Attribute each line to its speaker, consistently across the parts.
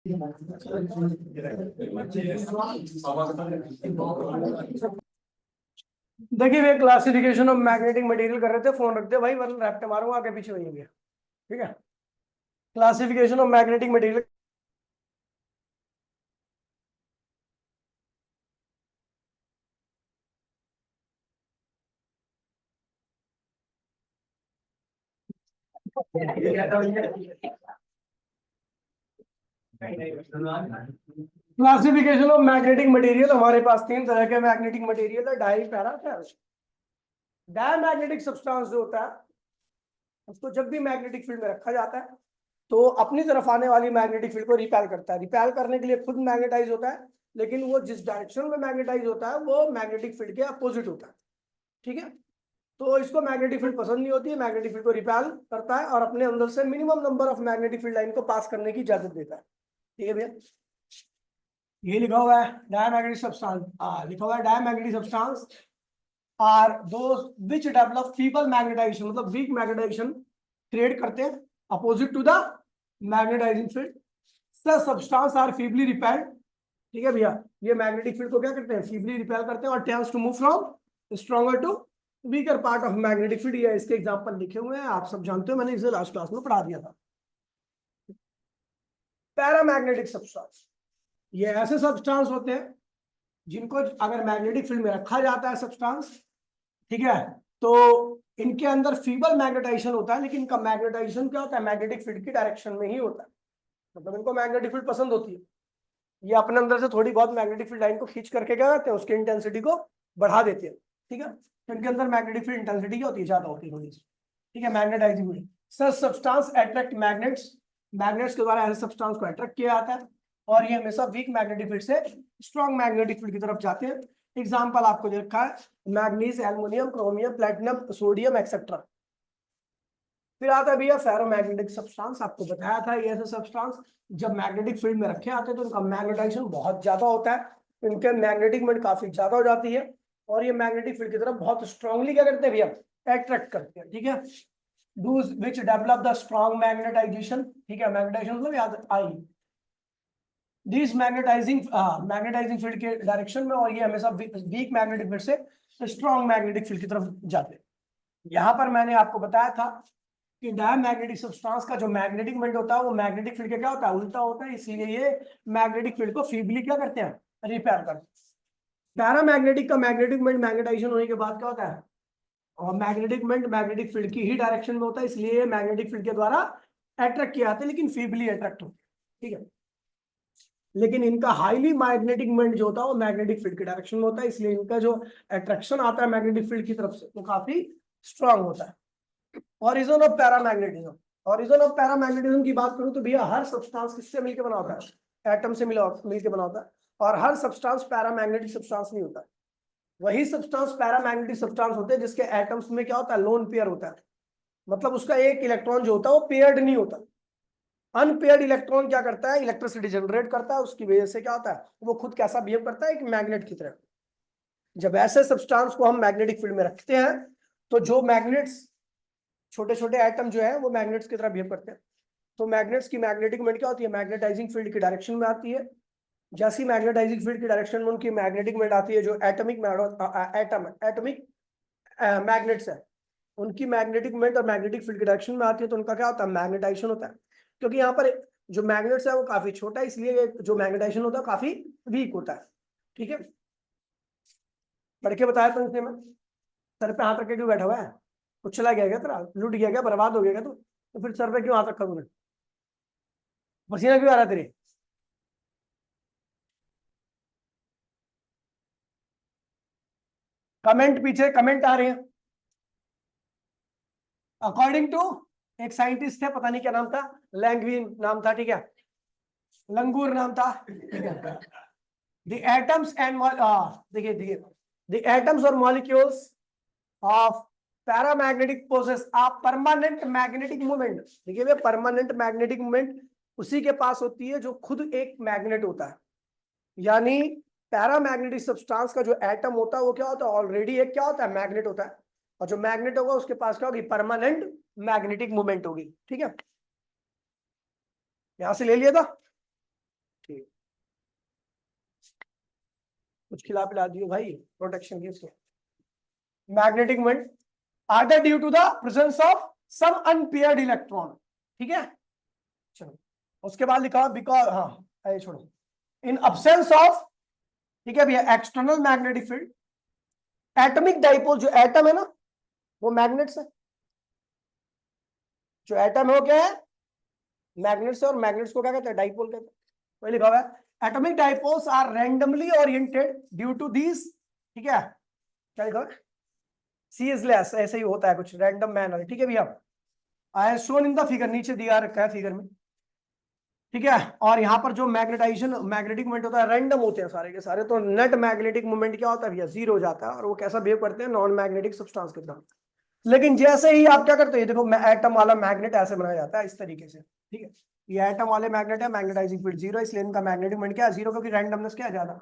Speaker 1: देखिए भैया, classification of magnetic material कर रहे थे, फोन रखते भाई वरना रैप्टे मारूंगा आगे पीछे वही हो गया। ठीक है, classification of magnetic material. Classification of magnetic material, हमारे पास तीन तरह के मैग्नेटिक मटेरियल है, dia, para, ferrous. Diamagnetic substance जो होता है उसको जब भी मैग्नेटिक फील्ड में रखा जाता है तो अपनी तरफ आने वाली मैग्नेटिक फील्ड को रिपेल करता है। रिपेल करने के लिए खुद मैग्नेटाइज होता है, लेकिन वो जिस डायरेक्शन में मैग्नेटाइज होता है वो मैग्नेटिक फील्ड के अपोजिट होता है। ठीक है, तो इसको मैग्नेटिक फील्ड पसंद नहीं होती है, मैग्नेटिक फील्ड को रिपेल करता है और अपने अंदर से minimum number of magnetic field line को पास करने की इजाजत देता है। ठीक है भैया, ये लिखा हुआ है डायमैग्नेटिक सब्सटेंस। लिखा हुआ है diamagnetic substance are those which develop feeble magnetisation, मतलब वीक मैग्नेटाइजेशन क्रिएट करते हैं opposite to the magnetising field. Such substance are feebly repelled. ठीक है भैया, ये मैग्नेटिक फील्ड को क्या करते हैं, फीबली रिपेल करते हैं और tends to move from stronger to weaker part of magnetic field. ये इसके एग्जांपल लिखे हुए हैं, आप सब जानते हो, मैंने इसे लास्ट क्लास में पढ़ा दिया था। पैरामैग्नेटिक सब्सटेंस, ये ऐसे सब्सटेंस होते हैं जिनको अगर मैग्नेटिक फील्ड में रखा जाता है सब्सटेंस, ठीक है, तो इनके अंदर फीबल मैग्नेटाइजेशन होता है, लेकिन इनका मैग्नेटाइजेशन क्या होता है, मैग्नेटिक फील्ड की डायरेक्शन में ही होता है। मतलब इनको मैग्नेटिक फील्ड पसंद होती है, ये अपने अंदर से थोड़ी बहुत मैग्नेटिक फील्ड लाइन को खींच करके क्या करते हैं, उसकी इंटेंसिटी को बढ़ा देते हैं। ठीक है, तो इनके अंदर मैग्नेटिक फील्ड इंटेंसिटी क्या होती है, ज्यादा होती है थोड़ी सी। ठीक है, magnetising field. Such substance attract magnets, magnets के द्वारा ऐसे सब्सटेंस को अट्रैक्ट किया जाता है और ये हमेशा वीक मैग्नेटिक फील्ड से स्ट्रॉन्ग मैग्नेटिक फील्ड की तरफ जाते हैं। एग्जाम्पल आपको दे रखा है, manganese, aluminium, chromium, platinum, sodium etcetera. फिर आता है भैया फेरोमैग्नेटिक सब्सटेंस। आपको बताया था ये ऐसे सब्सटेंस जब मैग्नेटिक फील्ड में रखे आते हैं तो इनका मैग्नेटाइजेशन बहुत ज्यादा होता है, इनके मैग्नेटिक मोमेंट काफी ज्यादा हो जाती है और ये मैग्नेटिक फील्ड की तरफ बहुत स्ट्रांगली क्या करते हैं भैया, अट्रैक्ट करते हैं। ठीक है, those which develop the strong magnetisation. ठीक है, मैग्नेटाइजेशन मतलब याद आई दिस मैग्नेटाइजिंग फील्ड के डायरेक्शन में, और ये हमेशा वीक मैग्नेटिक फील्ड से स्ट्रॉन्ग मैग्नेटिक फील्ड की तरफ जाते हैं। यहाँ पर मैंने आपको बताया था कि डायमैग्नेटिक सब्सटेंस का जो मैग्नेटिक मोमेंट होता है वो मैग्नेटिक फील्ड के क्या होता है, उल्टा होता है, इसीलिए ये मैग्नेटिक फील्ड को फीबली क्या करते हैं, रिपेयर करते हैं। पैरामैग्नेटिक का मैग्नेटिक मोमेंट मैग्नेटाइजेशन होने के बाद क्या होता है, और मैग्नेटिक मोमेंट मैग्नेटिक फील्ड की ही डायरेक्शन में होता है, इसलिए मैग्नेटिक फील्ड के द्वारा अट्रैक्ट किए जाते हैं, लेकिन फीबली अट्रैक्ट होते हैं। ठीक है, लेकिन इनका हाईली मैग्नेटिक मोमेंट जो होता है वो मैग्नेटिक फील्ड के डायरेक्शन में होता है, इसलिए इनका जो अट्रैक्शन आता है मैग्नेटिक फील्ड की तरफ से वो काफी स्ट्रांग होता है। Origin of paramagnetism, origin of paramagnetism की बात करूं तो भैया हर सब्सटेंस किससे मिलकर बना होता है, एटम से मिलकर बना होता है, और हर सब्सटेंस पैरामैग्नेटिक सब्सटेंस नहीं होता है। वही सब्सटेंस पैरामैग्नेटिक सब्सटेंस होते हैं जिसके एटम्स में क्या होता है, लोन पेयर होता है, मतलब उसका एक इलेक्ट्रॉन जो होता है वो पेयर्ड नहीं होता। अनपेयर्ड इलेक्ट्रॉन क्या करता है, इलेक्ट्रिसिटी जनरेट करता है, उसकी वजह से क्या होता है, वो खुद कैसा बिहेव करता है, एक मैग्नेट की तरह। जब ऐसे सब्सटेंस को हम मैग्नेटिक फील्ड में रखते हैं तो जो मैग्नेट्स, छोटे छोटे एटम जो है वो मैग्नेट्स की तरह बिहेव करते हैं, तो मैग्नेट्स की मैग्नेटिक मोमेंट क्या होती है, मैग्नेटाइजिंग फील्ड की डायरेक्शन में आती है। जैसी मैग्नेटाइजिंग फील्ड की डायरेक्शन में उनकी मैग्नेटिक मोमेंट आती है, जो एटमिक मैग्नेट्स है उनकी मैग्नेटिक मोमेंट और मैग्नेटिक फील्ड की डायरेक्शन में आती है, तो उनका क्या होता है, मैग्नेटाइजेशन होता है। क्योंकि यहाँ पर जो मैग्नेट्स है वो काफी छोटा है, इसलिए जो मैग्नेटाइजेशन होता है काफी वीक होता है। ठीक है, पढ़ के बताया था इसे मैं, सर पे हाथ रख के क्यों बैठा हुआ है, कुछ चला गया क्या तेरा, लूट गया क्या, बर्बाद हो गया क्या तू, तो फिर सर पे क्यों हाथ रखा तूने, पसीना क्यों आ रहा है तेरे। कमेंट, पीछे कमेंट आ रहे हैं। अकॉर्डिंग टू एक साइंटिस्ट है, पता नहीं क्या नाम था, लैंगविन नाम था, ठीक है, लंगूर नाम था, ठीक है। द एटम्स एंड देखिए देखिए, द एटम्स और molecules of paramagnetic possess a permanent magnetic movement. देखिए भैया, परमानेंट मैग्नेटिक मूवमेंट उसी के पास होती है जो खुद एक मैग्नेट होता है। यानी पैरामैग्नेटिक सब्सटेंस का जो एटम होता है वो क्या होता है, ऑलरेडी एक क्या होता है, मैग्नेट होता है, और जो मैग्नेट होगा उसके पास क्या होगी, परमानेंट मैग्नेटिक मूवमेंट होगी। ठीक है, यहां से ले लिया था। कुछ खिला पिला दियो भाई, प्रोटेक्शन की उसके। Magnetic moment are due to the presence of some unpaired electron, ठीक है। चलो उसके बाद लिखा बिकॉज, हाँ आइए छोड़ो, इन अब्सेंस ऑफ, ठीक है भैया, external magnetic field, atomic dipole, जो एटम है ना वो मैग्नेट्स है, जो एटम है वो क्या है, मैग्नेट्स है, और मैग्नेट्स को क्या कहते हैं, डाइपोल कहते हैं। वही लिखा हुआ है, atomic dipoles are randomly oriented due to these, ठीक है, क्या लिखा है, सी इज लेस, ऐसे ही होता है कुछ रैंडम मैनर, ठीक है भैया। आई शोन इन द फिगर, नीचे दिया रखा है फिगर में, ठीक है। और यहाँ पर जो मैग्नेटाइजेशन, मैग्नेटिक मोमेंट होता है, रैंडम होते हैं सारे के सारे, तो नेट मैग्नेटिक मोमेंट क्या होता है भैया, जीरो हो जाता है, और वो कैसा बिहेव करते हैं, नॉन मैग्नेटिक सब्सटेंस के साथ। लेकिन जैसे ही आप क्या करते हैं, देखो एटम वाला मैग्नेट ऐसे बनाया जाता है इस तरीके से, ठीक है, ये एटम वाले मैग्नेट है, मैग्नेटाइजिंग फील्ड जीरो, इसलिए इनका मैग्नेटिक मोमेंट क्या है, जीरो, क्योंकि रैंडमनेस क्या है ज्यादा।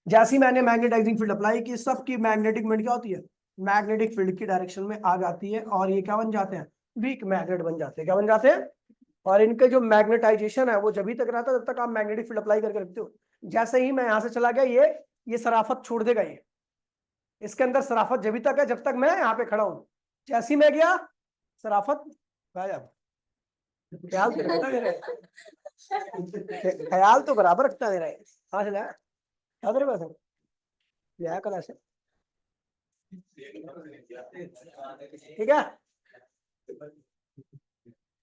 Speaker 1: जैसे ही मैंने मैग्नेटाइजिंग फील्ड अप्लाई की, सबकी मैग्नेटिक मोमेंट क्या होती है, मैग्नेटिक फील्ड की डायरेक्शन में आ जाती है, और ये क्या बन जाते हैं, वीक मैग्नेट बन जाते हैं, क्या बन जाते हैं। और इनके जो मैग्नेटाइजेशन है वो जब तक रहता है जब तक आप मैग्नेटिक फील्ड अप्लाई करके रखते हो। जैसे ही मैं यहां से चला गया, ये शराफत छोड़ देगा, ये इसके अंदर शराफत जब तक है जब तक मैं यहाँ पे खड़ा हूं, जैसे ही मैं गया शराफत गायब। ख्याल तो रखता मेरा, ख्याल तो बराबर रखता मेरा, कहाँ से लाया, क्या तेरे पास है, कल ऐसे, ठीक है,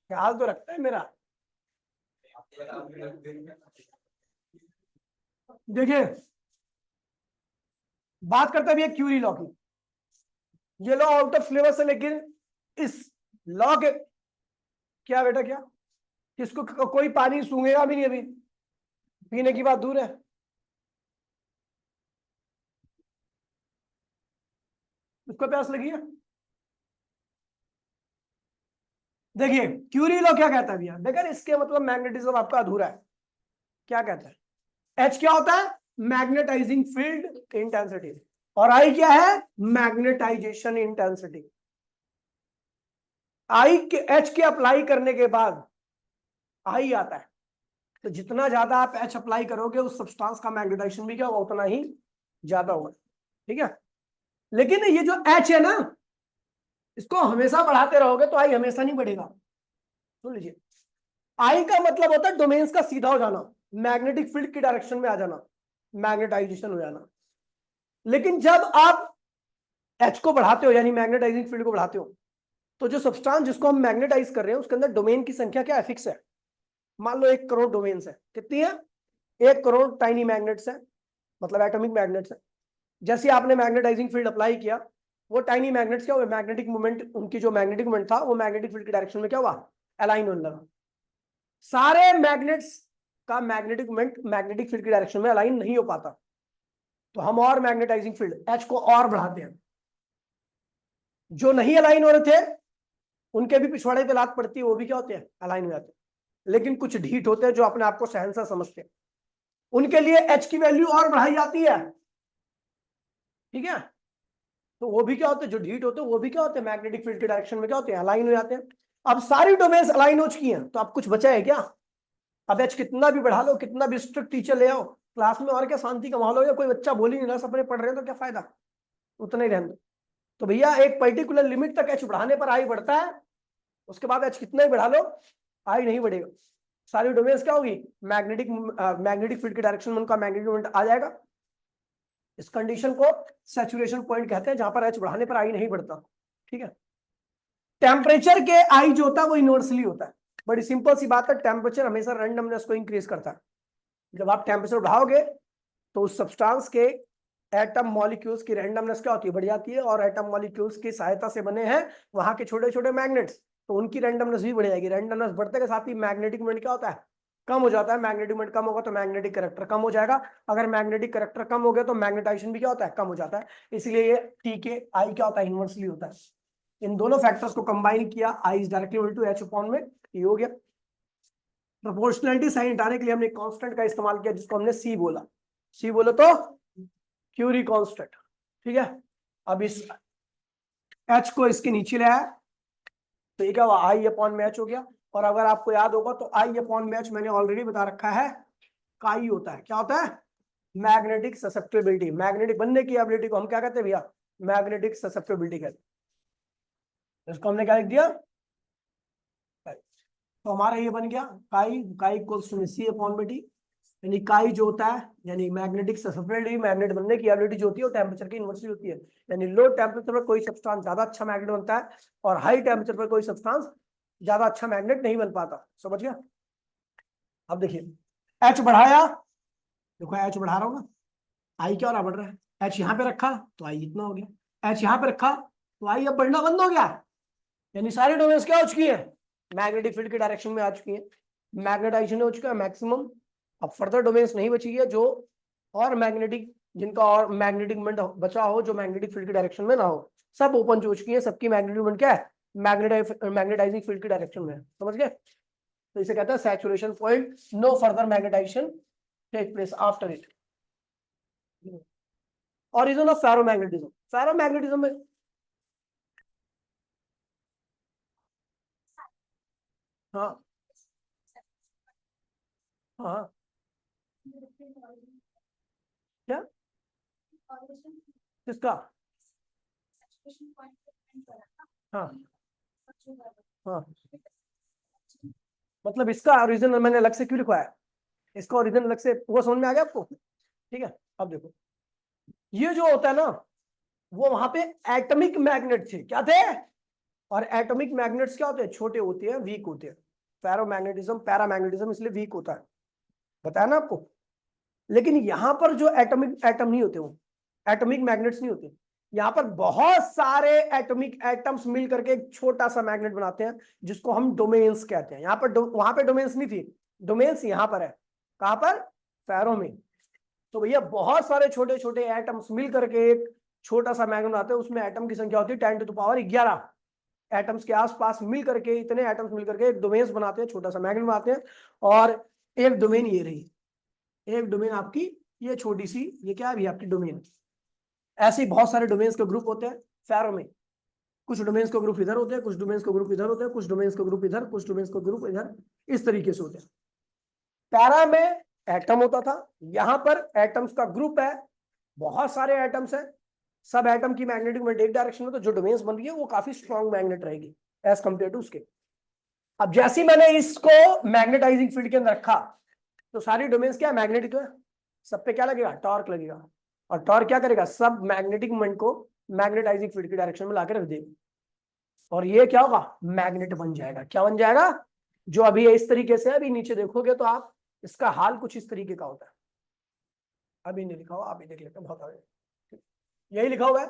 Speaker 1: ख्याल तो रखता है मेरा। देखिए बात करते हैं भैया क्यूरी लॉ की, ये लॉ आउट ऑफ सिलेबस है, लेकिन इस लॉ के, क्या बेटा क्या, किसको कोई पानी सूंघेगा भी नहीं अभी, पीने की बात दूर है, उसको प्यास लगी है। देखिए क्यूरी लॉ क्या कहता है भैया, देखिए इसके मतलब मैग्नेटिज्म आपका अधूरा है। क्या कहता है, एच क्या होता है, मैग्नेटाइजिंग फील्ड इंटेंसिटी, और आई क्या है, मैग्नेटाइजेशन इंटेंसिटी। आई के एच के अप्लाई करने के बाद आई आता है, तो जितना ज्यादा आप एच अप्लाई करोगे उस सब्सटेंस का मैग्नेटाइजेशन भी क्या होगा, उतना ही ज्यादा होगा, ठीक है। लेकिन ये जो एच है ना, इसको हमेशा बढ़ाते रहोगे तो आई हमेशा नहीं बढ़ेगा। सुन लीजिए, आई का मतलब होता है डोमेन्स का सीधा हो जाना, मैग्नेटिक फील्ड की डायरेक्शन में आ जाना, मैग्नेटाइजेशन हो जाना। लेकिन जब आप एच को बढ़ाते हो, यानी मैग्नेटाइजिंग फील्ड को बढ़ाते हो, तो जो सब्सटेंस जिसको हम मैग्नेटाइज कर रहे हैं उसके अंदर डोमेन की संख्या क्या है, फिक्स है। मान लो 1 करोड़ डोमेन्स है, कितनी है, 1 करोड़ टाइनी मैग्नेट्स है, मतलब एटॉमिक मैग्नेट्स है। जैसे आपने मैग्नेटाइजिंग फील्ड अप्लाई किया, वो टाइनी मैग्नेट्स क्या हुए, मैग्नेटिक मूवमेंट, उनकी जो मैग्नेटिक मूवमेंट था वो मैग्नेटिक फील्ड की डायरेक्शन में क्या हुआ, अलाइन होने लगा। सारे मैग्नेट्स का मैग्नेटिक मूवमेंट मैग्नेटिक फील्ड की डायरेक्शन में अलाइन नहीं हो पाता, तो हम और मैग्नेटाइजिंग फील्ड एच को और बढ़ाते हैं। जो नहीं अलाइन हो रहे थे उनके भी पिछवाड़े पे लात पड़ती है, वो भी क्या होते हैं, अलाइन हो जाते हैं। लेकिन कुछ ढीठ होते हैं जो अपने आप को शहंशाह समझते हैं, उनके लिए एच की वैल्यू और बढ़ाई जाती है, ठीक है। तो वो भी क्या होते हैं, जो ढीठ होते हैं वो भी क्या होते हैं, मैग्नेटिक फील्ड के डायरेक्शन में क्या होते हैं, अलाइन हो जाते हैं। अब सारी डोमेन्स अलाइन हो चुकी हैं, तो अब कुछ बचा है क्या, अब एच कितना भी बढ़ा लो, कितना भी स्ट्रिक्ट टीचर ले आओ क्लास में, और क्या शांति का माहौल हो, या कोई बच्चा बोल ही नहीं रहा, सपने पढ़ रहे हैं, तो क्या फायदा, उतना ही रहने दो। तो भैया एक पर्टिकुलर लिमिट तक एच बढ़ाने पर आई बढ़ता है, उसके बाद एच कितना ही बढ़ा लो आई नहीं बढ़ेगा। सारी डोमेन्स क्या होगी, मैग्नेटिक फील्ड के डायरेक्शन में उनका मैग्नेटिक मोमेंट आ जाएगा। इस कंडीशन को सैचुरेशन पॉइंट कहते हैं, जहां पर एच बढ़ाने पर आई नहीं बढ़ता, ठीक है। टेम्परेचर के आई जो होता है वो इनवर्सली होता है, बड़ी सिंपल सी बात है, टेम्परेचर हमेशा रैंडमनेस को इंक्रीज करता है। जब आप टेम्परेचर बढ़ाओगे तो उस सब्सटेंस के एटम मॉलिक्यूल्स की रैंडमनेस क्या होती है, बढ़ जाती है, और एटम मॉलिक्यूल्स की सहायता से बने हैं वहां के छोटे छोटे मैग्नेट्स, तो उनकी रैंडमनेस भी बढ़ जाएगी। रैंडमनेस बढ़ते के साथ ही मैग्नेटिक मोमेंट क्या होता है, कम हो जाता है। मैग्नेटिक मोमेंट कम होगा तो मैग्नेटिक कैरेक्टर कम हो जाएगा, अगर मैग्नेटिक कैरेक्टर कम हो गया तो मैग्नेटाइजेशन भी क्या होता है, कम हो जाता है। इसलिए ये टी के आई क्या होता है, इनवर्सली होता है। इन दोनों फैक्टर्स को कंबाइन किया, I is directly equal to H upon में, ये हो गया। प्रोपोर्शनलिटी साइन हटाने के लिए हमने कांस्टेंट का इस्तेमाल किया, जिसको हमने सी बोला, सी बोलो तो क्यूरी कांस्टेंट, ठीक है। अब इस एच को इसके नीचे ले आया, तो ये क्या हुआ, आई अपॉन में एच हो गया। और अगर आपको याद होगा तो आई अपॉन में एच मैंने ऑलरेडी बता रखा है, काई होता है, क्या होता है, मैग्नेटिक ससेप्टेबिलिटी, मैग्नेटिक बनने की एबिलिटी को हम क्या कहते हैं भैया, मैग्नेटिक ससेप्टेबिलिटी कहते हैं। इसको हमने क्या लिख दिया, तो हमारा ये बन गया काई, काई equals to C upon B T, यानी काई जो होता है यानी मैग्नेटिक ससेप्टेबिलिटी, मैग्नेट बनने की एबिलिटी जो होती है वो टेम्परेचर की इन्वर्सली होती है, यानी लो टेम्परेचर पर कोई सब्सटेंस ज्यादा अच्छा मैग्नेट बनता है और हाई टेम्परेचर पर कोई सब्सटेंस ज्यादा अच्छा मैग्नेट नहीं बन पाता। समझ गया। अब देखिए एच बढ़ाया, देखो एच बढ़ा रहा हूं ना, आई क्या हो रहा, बढ़ रहा है। एच यहाँ पे रखा तो आई इतना हो गया, एच यहाँ पे रखा तो आई अब बढ़ना बंद हो गया, यानी सारी डोमेन्स क्या हो चुकी है, मैग्नेटिक फील्ड की डायरेक्शन में आ चुकी है, मैग्नेटाइजेशन हो चुका है मैक्सिमम। अब फर्दर डोमेन्स नहीं बची है जो और मैग्नेटिक, जिनका और मैग्नेटिक मोमेंट बचा हो जो मैग्नेटिक फील्ड की डायरेक्शन में ना हो, सब ओपन हो चुकी है, सबकी मैग्नेटिक मोमेंट क्या है, मैग्नेटाइजिंग फील्ड की डायरेक्शन में। समझ गए। तो इसे कहते हैं saturation point, no further magnetisation take place after it. Origin of ferromagnetism, ferromagnetism में हाँ हाँ क्या किसका, हाँ हाँ, मतलब इसका ओरिजिन मैंने अलग से क्यों लिखवाया है, इसका ओरिजिन अलग से, वो समझ में आ गया आपको। ठीक है। अब देखो ये जो होता है ना, वो वहां पे एटॉमिक मैग्नेट थे, क्या थे, और एटॉमिक मैग्नेट्स क्या होते हैं, छोटे होते हैं, वीक होते हैं। फेरोमैग्नेटिज्म पैरामैग्नेटिज्म इसलिए वीक होता है, बताया ना आपको। लेकिन यहां पर जो एटॉमिक एटम नहीं होते, वो एटॉमिक मैग्नेट्स नहीं होते, यहाँ पर बहुत सारे एटॉमिक एटम्स मिल करके एक छोटा सा मैग्नेट बनाते हैं जिसको हम डोमेन्स कहते हैं। यहाँ पर वहां पे डोमेन्स नहीं थी, डोमेन्स यहाँ पर है, कहां पर, फेरो में। तो भैया बहुत सारे छोटे छोटे एटम्स मिल करके एक छोटा सा मैग्नेट बनाते हैं, उसमें एटम की संख्या होती है 10⁻11 एटम्स के आसपास मिल करके, इतने एटम्स मिल करके एक डोमेन्स बनाते हैं, छोटा सा मैग्नेट बनाते हैं। और एक डोमेन ये रही, एक डोमेन आपकी ये छोटी सी, ये क्या है भी आपकी डोमेन। ऐसे ही बहुत सारे डोमेन्स के ग्रुप होते हैं फेरो में, कुछ डोमेन्स का ग्रुप इधर होते हैं, कुछ डोमेन्स का ग्रुप इधर होते हैं, कुछ डोमेन्स का ग्रुप इधर, कुछ डोमेन्स का ग्रुप इधर, इस तरीके से होते हैं। पैरा में एटम होता था, यहां पर एटम्स का ग्रुप है, बहुत सारे एटम्स हैं, सब एटम की मैग्नेटिक मोमेंट एक डायरेक्शन में, तो जो डोमेन्स बन रही है वो काफी स्ट्रॉन्ग मैग्नेट रहेगी एज कंपेयर टू उसके। अब जैसे ही मैंने इसको मैग्नेटाइजिंग फील्ड के अंदर रखा तो सारी डोमेन्स क्या है, मैग्नेटिक है, सब पे क्या लगेगा, टॉर्क लगेगा, और टॉर्क क्या करेगा, सब मैग्नेटिक मोमेंट को मैग्नेटाइजिंग फील्ड की डायरेक्शन में लाकर रख देगा, और ये क्या होगा, मैग्नेट बन जाएगा। क्या बन जाएगा, जो अभी इस तरीके से, अभी नीचे देखोगे तो आप इसका हाल कुछ इस तरीके का होता है, अभी नहीं लिखा हुआ, अभी देख लेते हैं बहुत आगे, यही लिखा हुआ है।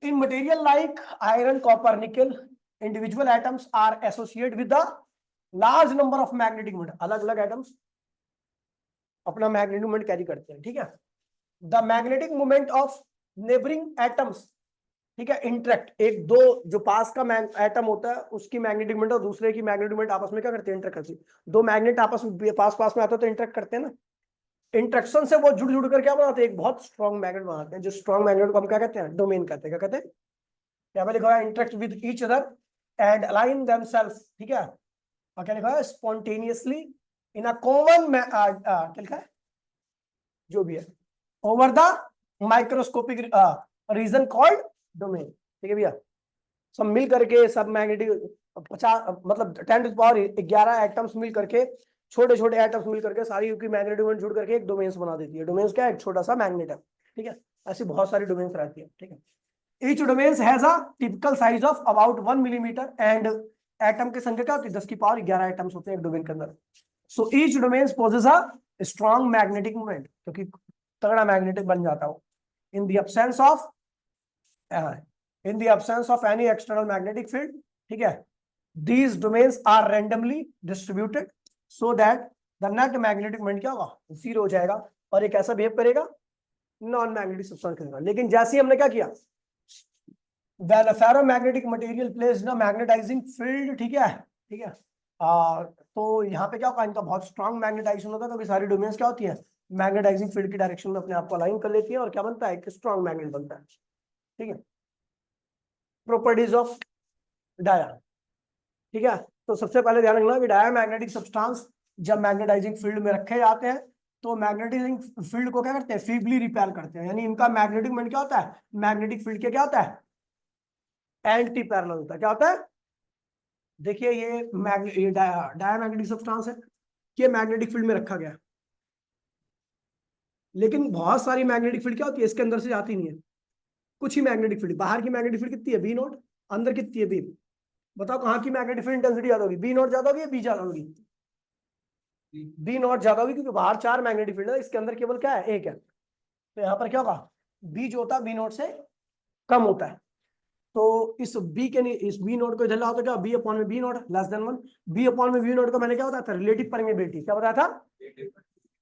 Speaker 1: In material like iron, copper, nickel, individual atoms are associated with the large number of magnetic moment. अलग अलग एटम्स अपना मैग्नेटिक मोमेंट कैरी करते हैं। ठीक है। The magnetic moment of neighbouring atoms, ठीक है, इंटरेक्ट, एक दो जो पास का एटम होता है उसकी मैग्नेटिक मोमेंट और दूसरे की मैग्नेटिक मोमेंट आपस में क्या करते हैं, इंटरेक्ट करते हैं। दो मैग्नेट आपस में पास पास में आते हैं तो इंटरेक्ट करते हैं ना, इंट्रैक्शन से वो जुड़ जुड़ कर क्या बनाते हैं, एक बहुत स्ट्रॉन्ग मैग्नेट बनाते हैं। जो स्ट्रॉन्ग मैग्नेट को हम क्या कहते हैं, डोमेन कहते हैं। क्या कहते हैं, यहाँ पे लिखा है interact with each other and align themselves, ठीक है। और क्या लिखा है, स्पॉन्टेनियसली इन अ कॉमन, क्या लिखा है, जो भी है, over the microscopic reason called domain. ठीक है भैया, सब मिल करके, सब मैग्नेटिक 50 मतलब 10⁻11 एटम्स मिल करके, छोटे छोटे एटम्स मिल करके सारी की मैग्नेटिक मोमेंट जुड़ करके एक डोमेन्स बना देती है। डोमेन्स क्या है, एक छोटा सा मैग्नेट है। ठीक है, ऐसी बहुत सारी डोमेन्स रहती है। ठीक है, each domains has a typical size of about 1 millimetre and atom की संख्या क्या होती है, 10⁻11 एटम्स होते हैं एक डोमेन के अंदर। So each domains possess a strong magnetic moment, क्योंकि तगड़ा मैग्नेटिक बन जाता हो। In the absence of any external magnetic field, ठीक है, these domains are randomly distributed so that the net magnetic moment क्या होगा, जीरो हो जाएगा, और एक ऐसा बिहेव करेगा नॉन मैग्नेटिक सब्सटेंस करेगा। लेकिन जैसे ही हमने क्या किया, when a ferromagnetic material placed in a magnetizing field, ठीक है, ठीक है, तो यहाँ पे क्या होगा, इनका बहुत स्ट्रॉन्ग मैग्नेटाइजेशन होता है, क्योंकि सारी डोमेन्स क्या होती है, मैग्नेटाइजिंग फील्ड की डायरेक्शन में अपने आप को अलाइन कर लेती है, और क्या बनता है, एक स्ट्रॉन्ग मैग्नेट बनता है। ठीक है, प्रॉपर्टीज ऑफ डाया, ठीक है। तो सबसे पहले ध्यान रखना कि डाया मैग्नेटिक सब्सटेंस जब मैग्नेटाइजिंग फील्ड में रखे जाते हैं तो मैग्नेटिक फील्ड को क्या करते हैं, फीबली रिपेल करते हैं, यानी इनका मैग्नेटिक मोमेंट क्या होता है, मैग्नेटिक फील्ड के क्या होता है, एंटी पैरेलल होता है। क्या होता है, देखिए ये डायमैग्नेटिक सब्सटेंस है, ये मैग्नेटिक फील्ड में रखा गया, लेकिन बहुत सारी मैग्नेटिक फील्ड क्या होती है, इसके अंदर से जाती नहीं है। कुछ ही मैग्नेटिक फील्ड, बाहर की मैग्नेटिक फील्ड कितनी है, बी नॉट, अंदर कितनी है, बी। बताओ कहाँ की मैग्नेटिक फील्ड इंटेंसिटी ज्यादा होगी, बी नॉट ज्यादा होगी या बी ज्यादा होगी, बी नॉट ज्यादा होगी, क्योंकि बाहर 4 मैग्नेटिक फील्ड है, इसके अंदर केवल क्या है, एक है। तो यहाँ पर क्या होगा, बी जो होता है बी नॉट से कम होता है। तो इस बी के इस बी नॉट को इधर लाओ तो क्या, बी अपॉन में B naught less than 1। B upon में बी नॉट को मैंने क्या बताया था, रिलेटिव परमेबिलिटी, क्या बताया था,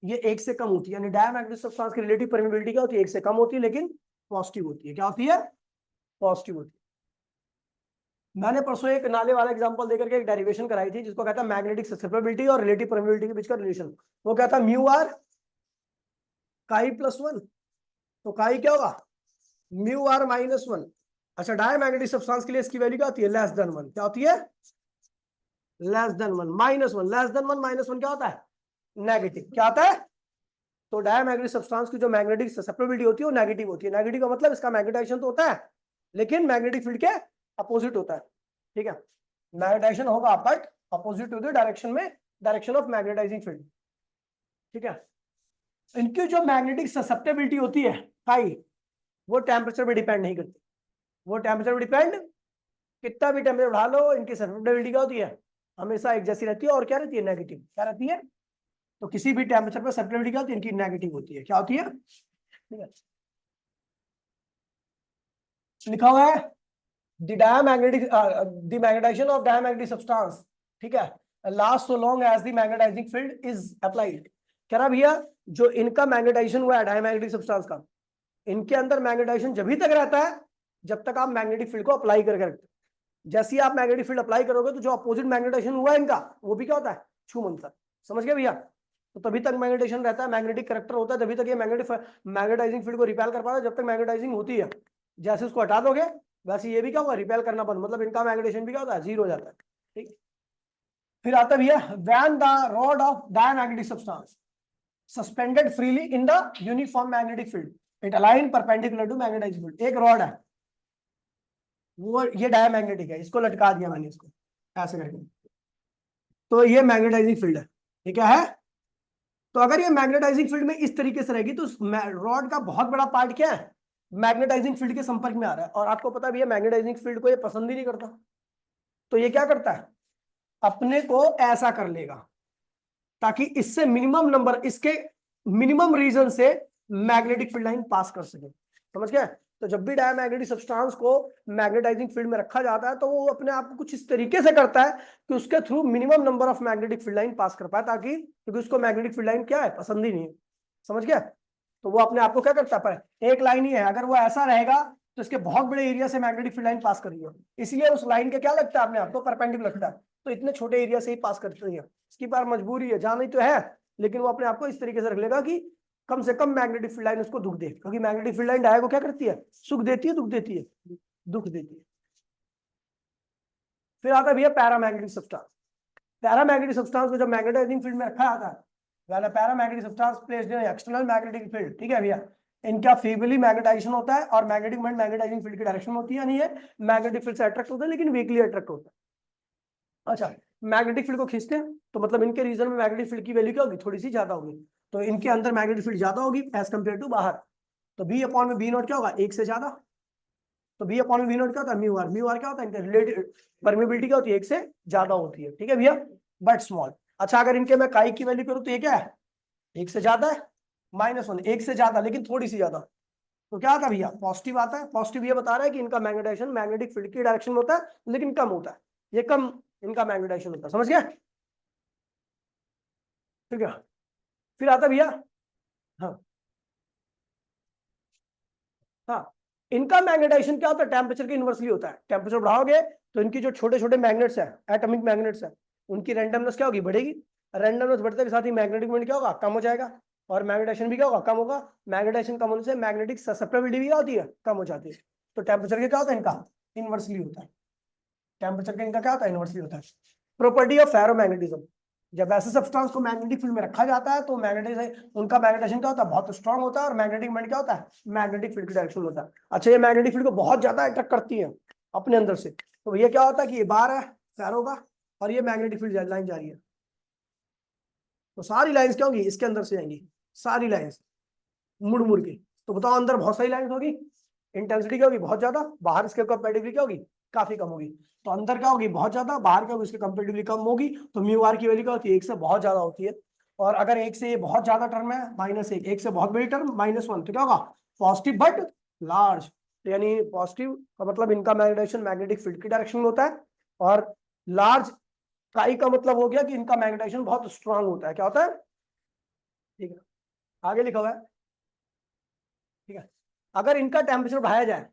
Speaker 1: ये 1 से कम होती है, यानी डायमैग्नेटिक सब्सटेंस की रिलेटिव परमेबिलिटी क्या होती है, 1 से कम होती है, लेकिन पॉजिटिव होती है। क्या होती है, पॉजिटिव होती है। मैंने परसों एक नाले वाला एग्जांपल देकर के एक डेरिवेशन कराई थी, जिसको कहता है मैग्नेटिक ससेप्टिबिलिटी और रिलेटिव परमेबिलिटी के बीच का रिलेशन। वो क्या था, म्यू आर काई प्लस 1, तो काई क्या होगा, म्यू आर माइनस 1। अच्छा, डायमैग्नेटिक सब्सटेंस के लिए इसकी वैल्यू क्या होती है, लेस देन 1। क्या होती है, less than 1, minus 1, less than 1 minus 1 क्या होता है, नेगेटिव। क्या आता है, तो डायमैग्नेटिक सब्सटेंस की जो मैग्नेटिक ससेप्टिबिलिटी होती है वो नेगेटिव होती है। नेगेटिव का मतलब इसका मैग्नेटाइजेशन तो होता है, लेकिन मैग्नेटिक फील्ड के अपोजिट होता है। ठीक है, मैग्नेटाइजेशन होगा but opposite to the direction में, डायरेक्शन ऑफ मैग्नेटाइजिंग फील्ड। ठीक है, इनकी जो मैग्नेटिक ससेप्टिबिलिटी होती है हाई, वो टेम्परेचर पे डिपेंड नहीं करती। वो टेम्परेचर पे डिपेंड, कितना भी टेम्परेचर बढ़ा लो, इनकी ससेप्टिबिलिटी क्या होती है, हमेशा एक जैसी रहती है। और क्या रहती है, नेगेटिव। क्या रहती है, तो किसी भी टेम्परेचर पर ससेप्टिबिलिटी क्या होती है, इनकी नेगेटिव होती है। क्या होती है, ठीक है, लिखा हुआ है the diamagnetic the magnetization of diamagnetic substance, ठीक है, last so long as the magnetizing field is applied। कह रहा भैया, जो इनका मैग्नेटाइजेशन हुआ है डायमैग्नेटिक सब्सटेंस का, इनके अंदर मैग्नेटाइजेशन जब तक रहता है जब तक आप मैग्नेटिक फील्ड को अप्लाई करके रखते हैं। जैसे ही आप मैग्नेटिक फील्ड अप्लाई करोगे तो जो अपोजिट मैग्नेटाइजेशन हुआ है इनका, वो भी क्या होता है, छूमंतर। समझ गए भैया, तो तभी तक मैग्नेटाइजेशन रहता है, मैग्नेटिक करेक्टर होता है, तभी तक ये मैग्नेटाइजिंग फील्ड को रिपेल कर पाता है, जब तक मैग्नेटाइजिंग होती है। जैसे उसको हटा दोगे वैसे ये भी क्या होगा, रिपेल करना बंद, मतलब इनका मैग्नेटाइजेशन भी क्या होता है, जीरो हो जाता है। ठीक, फिर आता है भैया, when the rod of diamagnetic substance suspended freely in the uniform magnetic field it align perpendicular to magnetising field. एक रॉड है, वो ये डायमैग्नेटिक है, इसको लटका दिया मैंने, इसको ऐसे करके, तो ये मैग्नेटाइजिंग फील्ड है। ये क्या है, तो अगर ये मैग्नेटाइजिंग फील्ड में इस तरीके से रहेगी तो रॉड का बहुत बड़ा पार्ट क्या है, मैग्नेटाइजिंग फील्ड के संपर्क में आ रहा है। और आपको पता भी है मैग्नेटाइजिंग फील्ड को ये पसंद ही नहीं करता, तो ये क्या करता है, अपने को ऐसा कर लेगा ताकि इससे मिनिमम नंबर, इसके मिनिमम रीजन से मैग्नेटिक फील्ड लाइन पास कर सके। समझ गए, तो जब भी डायमैग्नेटिक सब्सटेंस को मैग्नेटाइजिंग फील्ड में रखा जाता है तो वो अपने आप को कुछ इस तरीके से करता है कि उसके through minimum number of magnetic field line pass कर पाए, ताकि, क्योंकि उसको मैग्नेटिक फील्ड लाइन क्या है, पसंद ही नहीं है। समझ गया, तो वो अपने आप को क्या करता है, पर एक लाइन ही है, अगर वो ऐसा रहेगा तो इसके बहुत बड़े एरिया से मैग्नेटिक फील्ड लाइन पास कर रही है, इसलिए उस लाइन के क्या लगता है, अपने आप को परपेंडिकुलर लगता है, तो इतने छोटे एरिया से ही पास करती है। इसकी बार मजबूरी है, जाना ही तो है, लेकिन वो अपने आप को इस तरीके से रख लेगा कि कम से कम मैग्नेटिक फील्ड लाइन उसको दुख दे, क्योंकि मैग्नेटिक फील्ड लाइन डाय को क्या करती है, सुख देती है, दुख देती है, दुख देती है। फिर आता है भैया पैरामैग्नेटिक सब्सटेंस। पैरामैग्नेटिक सब्सटेंस को जब मैग्नेटाइजिंग फील्ड में रखा जाता है, वाला paramagnetic substance placed in external magnetic field. ठीक है भैया, इनका फेवरली मैग्नेटाइजेशन होता है और मैग्नेटिक मोमेंट मैग्नेटाइजिंग फील्ड की डायरेक्शन में होती है, नहीं है मैग्नेटिक फील्ड से अट्रैक्ट होता है, लेकिन वीकली अट्रैक्ट होता है। अच्छा, मैग्नेटिक फील्ड को खींचते हैं तो मतलब इनके रीजन में मैग्नेटिक फील्ड की वैल्यू क्या होगी, थोड़ी सी ज्यादा होगी, तो इनके अंदर मैग्नेटिक फील्ड ज्यादा होगी एज कम्पेयर टू बाहर। तो बी अपॉन में बी नॉट क्या होगा, 1 से ज्यादा, तो बी अपॉन में बी नॉट क्या होता है, म्यू आर। म्यू आर क्या होता है, इनका रिलेटिव परमेबिलिटी क्या होती है, 1 से ज्यादा होती है। ठीक है भैया, बट स्मॉल। अच्छा, अगर इनके मैं काई की वैल्यू करूँ तो ये क्या है, 1 से ज्यादा है, -1, 1 से ज्यादा लेकिन थोड़ी सी ज्यादा, तो क्या आता है भैया, पॉजिटिव आता है। पॉजिटिव ये बता रहा है कि इनका मैग्नेटाइजेशन मैग्नेटिक फील्ड की डायरेक्शन में होता है, लेकिन कम होता है, ये कम इनका मैग्नेटाइजेशन होता है। समझ गया, ठीक है। फिर आता है भैया, हाँ हाँ, इनका मैग्नेटाइजेशन क्या होता है, टेम्परेचर के इनवर्सली होता है। टेम्परेचर बढ़ाओगे तो इनकी जो छोटे छोटे मैग्नेट्स है, एटॉमिक मैग्नेट्स है, उनकी रैंडमनेस क्या होगी, बढ़ेगी। रैंडमनेस बढ़ने के साथ ही मैग्नेटिक मोमेंट क्या होगा, कम हो जाएगा, और मैग्नेटाइजेशन भी क्या होगा, कम होगा। मैग्नेटाइजेशन कम होने से मैग्नेटिक ससेप्टिबिलिटी भी क्या होती है, कम हो जाती है। तो टेम्परेचर के क्या होता है, इनका इनवर्सली होता है। टेम्परेचर का इनका क्या होता है, इनवर्सली होता है। प्रॉपर्टी ऑफ फेरोमैग्नेटिज्म, जब ऐसे सब्सटेंस को मैग्नेटिक फील्ड में रखा जाता है तो मैग्नेटिक उनका मैग्नेटाइजेशन क्या होता है, बहुत स्ट्रांग होता है, और मैग्नेटिक मोमेंट क्या होता है, मैग्नेटिक फील्ड की डायरेक्शन होता है। अच्छा, ये मैग्नेटिक फील्ड को बहुत ज्यादा अट्रैक्ट करती है अपने अंदर से, तो ये क्या होता है कि ये बार है फेरो का, और ये मैग्नेटिक फील्ड लाइन जा रही है, तो सारी लाइंस क्या होगी, इसके अंदर से आएंगी, सारी लाइंस मुड़ मुड़ के। तो बताओ अंदर बहुत सारी लाइंस होगी, इंटेंसिटी क्या होगी, बहुत ज्यादा, बाहर इसके कंपैरेटिवली क्या होगी, काफी कम होगी। तो अंदर क्या होगी, बहुत ज्यादा, बाहर क्या होगी, इसके कंपैरेटिवली कम होगी। तो म्यू आर की वैल्यू क्या होती है, 1 से बहुत ज्यादा होती है। और अगर 1 से ये बहुत ज्यादा टर्म है -1, 1 से बहुत बड़ी टर्म -1, तो क्या होगा, पॉजिटिव बट लार्ज। यानी पॉजिटिव का मतलब इनका मैग्नेटाइजेशन मैग्नेटिक फील्ड की डायरेक्शन में होता है, और लार्ज काई का मतलब हो गया कि इनका मैग्नेटाइजेशन बहुत स्ट्रांग होता है। क्या होता है, ठीक है, आगे लिखा हुआ है, ठीक है। अगर इनका टेम्परेचर बढ़ाया जाए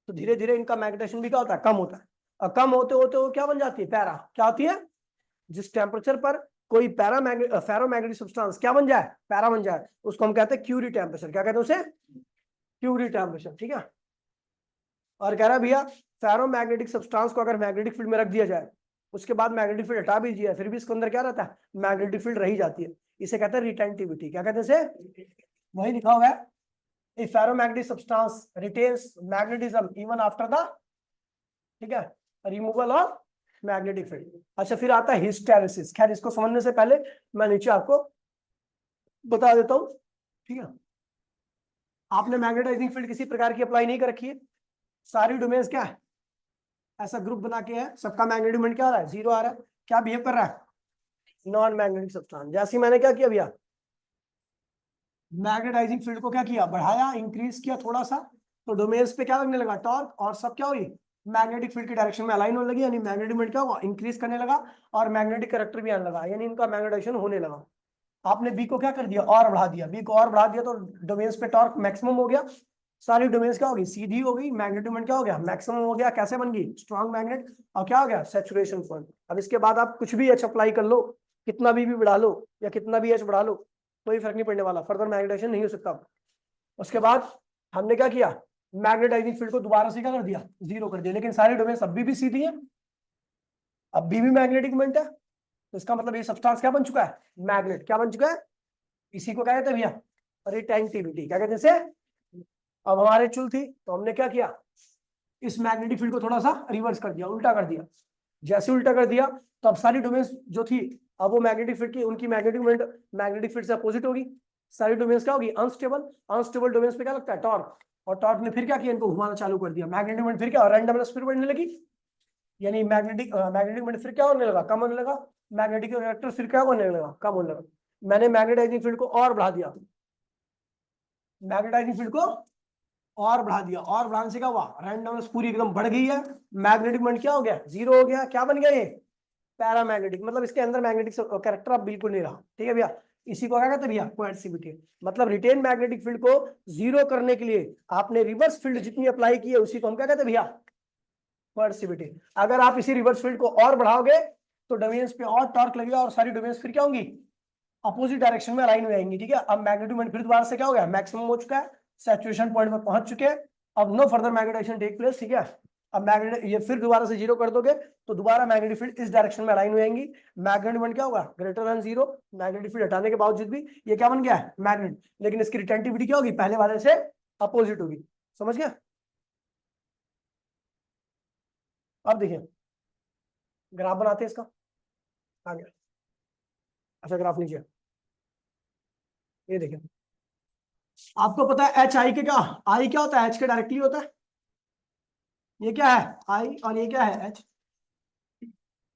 Speaker 1: तो धीरे धीरे इनका मैग्नेटाइजेशन भी क्या होता है, कम होता है, और कम होते होते वो क्या बन जाती है, पैरा। क्या होती है, जिस टेम्परेचर पर कोई फेरोमैग्नेटिक सब्सटेंस क्या बन जाए, पैरा बन जाए, उसको हम कहते हैं क्यूरी टेम्परेचर। क्या कहते हैं उसे, क्यूरी टेम्परेचर, ठीक है। और कह रहा है भैया फेरोमैग्नेटिक सब्सटेंस को अगर मैग्नेटिक फील्ड में रख दिया जाए, उसके बाद मैग्नेटिक फील्ड हटा भी दिया, फिर भी इसके अंदर क्या रहता है, मैग्नेटिक फील्ड रही जाती है, इसे कहते हैं रिटेंटिविटी। क्या कहते हैं इसे, वही लिखा हुआ है, a ferromagnetic substance retains magnetism even after the, ठीक है, रिमूवल ऑफ मैग्नेटिक फील्ड। अच्छा, फिर आता है हिस्टेरेसिस। खैर इसको समझने से पहले मैं नीचे आपको बता देता हूं, ठीक है। आपने मैग्नेटाइजिंग फील्ड किसी प्रकार की अप्लाई नहीं कर रखी है, सारी डोमेन्स क्या है, ऐसा ग्रुप बना के है, सबका मैग्नेटिक मोमेंट क्या आ रहा है, 0 आ रहा है, क्या बिहेव कर रहा है, नॉन मैग्नेटिक सब्सटेंस। जैसे मैंने क्या किया भैया, मैग्नेटाइजिंग फील्ड को क्या किया, बढ़ाया, इंक्रीज किया थोड़ा सा, तो डोमेन्स पे क्या लगने लगा, टॉर्क, और सब क्या हुई, मैग्नेटिक फील्ड की डायरेक्शन में अलाइन होने लगी, यानी मैग्नेटिक मोमेंट क्या हुआ, इंक्रीज करने लगा, और मैग्नेटिक कैरेक्टर भी आने लगा, यानी इनका मैग्नेटाइजेशन होने लगा। आपने बी को क्या कर दिया, और बढ़ा दिया, बी को और बढ़ा दिया, तो डोमेन्स पे टॉर्क मैक्सिमम हो गया, सारी डोमेन्स क्या होगी, सीधी हो गई, मैग्नेटिक मोमेंट क्या हो गया, मैक्सिमम हो गया, कैसे बन गई, स्ट्रॉन्ग मैग्नेट, और क्या हो गया, सैचुरेशन पॉइंट। अब इसके बाद आप कुछ भी एच अप्लाई कर लो, कितना भी बढ़ा लो, या कितना भी एच बढ़ा लो, कोई फर्क नहीं पड़ने वाला, फर्दर मैग्नेटाइजेशन नहीं हो सकता। उसके बाद हमने क्या किया, मैग्नेटाइजिंग फील्ड को दोबारा से क्या कर दिया, 0 कर दिया, लेकिन सारी डोमेन्स अभी भी सीधी है, अभी भी मैग्नेटिक मोमेंट है, तो इसका मतलब ये सब्सटेंस क्या बन चुका है, मैग्नेट। क्या बन चुका है, इसी को क्या कहते हैं भैया, रिटेंटिविटी। क्या कहते हैं इसे। अब हमारे चुल थी, तो हमने क्या किया, इस मैग्नेटिक फील्ड को थोड़ा सा रिवर्स कर दिया, उल्टा कर दिया। जैसे उल्टा कर दिया, तो अब सारी डोमेन्स जो थी, अब वो मैग्नेटिक फील्ड की, उनकी मैग्नेटिक मोमेंट मैग्नेटिक फील्ड से अपोजिट होगी, सारी डोमेन्स क्या होगी, अनस्टेबल। अनस्टेबल डोमेन्स पे क्या लगता है, टॉर्क, और टॉर्क ने फिर क्या किया, इनको घुमाना चालू कर दिया, मैग्नेटिक मोमेंट फिर क्या, रैंडमनेस फिर बढ़ने लगी, यानी मैग्नेटिक मोमेंट फिर क्या होने लगा, कम होने लगा, मैग्नेटिक कैरेक्टर फिर क्या होने लगा, कम होने लगा। मैंने मैग्नेटाइजिंग फील्ड को और बढ़ा दिया, मैग्नेटाइजिंग फील्ड को और बढ़ा दिया, और बढ़ाने से क्या हुआ, रैंडमनेस पूरी एकदम बढ़ गई है, मैग्नेटिक मोमेंट क्या हो गया, 0 हो गया, क्या बन गया ये, पैरामैग्नेटिक, मतलब इसके अंदर मैग्नेटिक कैरेक्टर अब बिल्कुल नहीं रहा, ठीक है भैया। इसी को क्या कहते हैं भैया, कोएर्सिविटी। मतलब रिटेन मैग्नेटिक फील्ड को 0 करने के लिए आपने रिवर्स फील्ड जितनी अप्लाई की है, उसी को हम क्या कहते हैं भैया, कोएर्सिविटी। अगर आप इसी रिवर्स फील्ड को और बढ़ाओगे तो डोमेन्स पे और टॉर्क लगेगा, और सारी डोमेन्स फिर क्या होंगी, अपोजिट डायरेक्शन में अलाइन हो जाएंगी, ठीक है। अब मैग्नेटिक मोमेंट फिर दोबारा से क्या हो गया, मैक्सिमम हो चुका है, सैचुरेशन पॉइंट पर पहुंच चुके हैं, अब no further magnetisation take place, ठीक है। अब मैग्नेट ये फिर दोबारा से 0 कर दोगे, तो दोबारा मैग्नेटिक फील्ड इस डायरेक्शन में अलाइन हो जाएंगी, मैग्नेटिक मोमेंट क्या होगा, ग्रेटर देन 0। मैग्नेटिक फील्ड हटाने के बावजूद भी ये क्या बन गया है, मैग्नेट, लेकिन इसकी रिटेंटिविटी क्या होगी, पहले वाले से अपोजिट होगी। समझ गया। अब देखिए ग्राफ बनाते हैं इसका, आ गया। अच्छा ग्राफ नीचे, ये देखिए, आपको पता है एच आई के क्या, आई क्या होता है, एच के डायरेक्टली होता है, ये क्या है आई, और ये क्या है एच।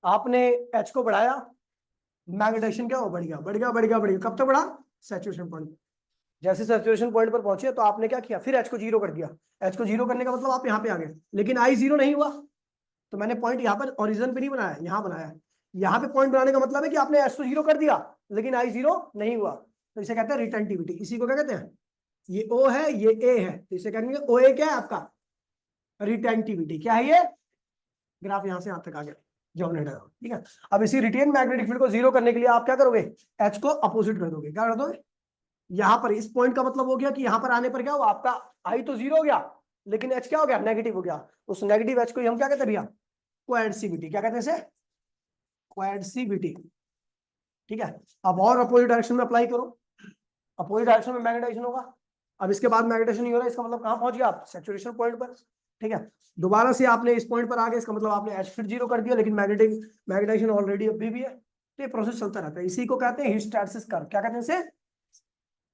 Speaker 1: आपने एच को बढ़ाया, मैग्नेटाइजेशन क्या हो, बढ़ गया बढ़ गया बढ़ गया बढ़ गया, कब तक बढ़ा, सैचुरेशन पॉइंट। जैसे सैचुरेशन पॉइंट पर पहुंचे तो आपने क्या किया, फिर एच को 0 कर दिया। एच को 0 करने का मतलब आप यहाँ पे आ गए, लेकिन आई 0 नहीं हुआ, तो मैंने पॉइंट यहाँ पर ओरिजिन पे नहीं बनाया, यहाँ बनाया। यहाँ पे पॉइंट बनाने का मतलब है कि आपने एच को 0 कर दिया, लेकिन आई 0 नहीं हुआ, तो इसे कहते हैं रिटेंटिविटी। इसी को क्या कहते हैं, ये ओ है, ये ए है, तो इसे कहेंगे ओ ए क्या है आपका, रिटेंटिविटी। क्या है ये, ग्राफ यहां से यहां तक आ गया जो हमने डाला, ठीक है। अब इसी रिटेन मैग्नेटिक फील्ड को 0 करने के लिए आप क्या करोगे, एच को अपोजिट कर दोगे। क्या कर दोगे, यहाँ पर इस पॉइंट का मतलब हो गया कि यहाँ पर आने पर क्या हुआ, आपका आई तो 0 हो गया, लेकिन एच क्या हो गया, नेगेटिव हो गया। उस नेगेटिव एच को हम क्या कहते हैं भैया, कोएर्सिविटी। क्या कहते हैं इसे, कोएर्सिविटी। ठीक है, अब और अपोजिट डायरेक्शन में अप्लाई करो, अपोजिट डायरेक्शन में मैग्नेटाइजेशन होगा। अब इसके बाद मैग्नेटाइजेशन नहीं हो रहा, इसका मतलब कहाँ पहुंच गया आप, सैचुरेशन पॉइंट पर। ठीक है, दोबारा से आपने इस पॉइंट पर आ गए, इसका मतलब आपने H फिर जीरो कर दिया, लेकिन मैग्नेटाइजेशन ऑलरेडी अभी भी है। तो ये प्रोसेस चलता रहता है, इसी को कहते हैं हिस्टैरिसीस कर्व। क्या कहते हैं इसे?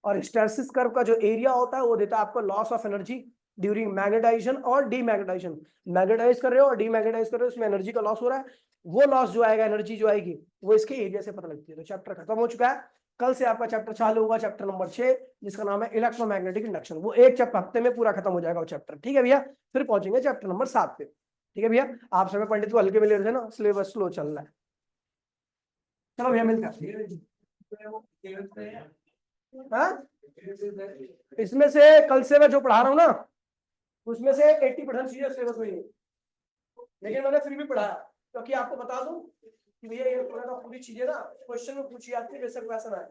Speaker 1: और हिस्टैरिसीस कर्व का जो एरिया होता है वो देता है आपको loss of energy during magnetisation और डीमैग्नेटाइजेशन। मैग्नेटाइज कर रहे हो और डीमैग्नेटाइज कर रहे हो, उसमें एनर्जी का लॉस हो रहा है, वो लॉस जो आएगा, एनर्जी जो आएगी, वो इसके एरिया से पता लगती है। तो चैप्टर खत्म हो चुका है। कल से आपका चैप्टर चालू होगा, चैप्टर नंबर 6, जिसका नाम है इलेक्ट्रोमैग्नेटिक इंडक्शन। वो एक चैप्टर हफ्ते में पूरा खत्म हो जाएगा वो चैप्टर। ठीक है भैया, फिर पहुंचेंगे चैप्टर नंबर 7 पे। ठीक है भैया, आप समय पंडित को हल्के में ले रहे थे ना, सिलेबस स्लो चल रहा है। चलो भैया मिलते हैं। हाँ? इसमें से कल से मैं जो पढ़ा रहा हूँ ना, उसमें से 80% चीजें सिलेबस में ही है, लेकिन मैंने फिर भी पढ़ाया, क्योंकि आपको बता दूं कि भैया ये पूरी चीजें ना क्वेश्चन में पूछी जाती है, बेशक वैसा ना है।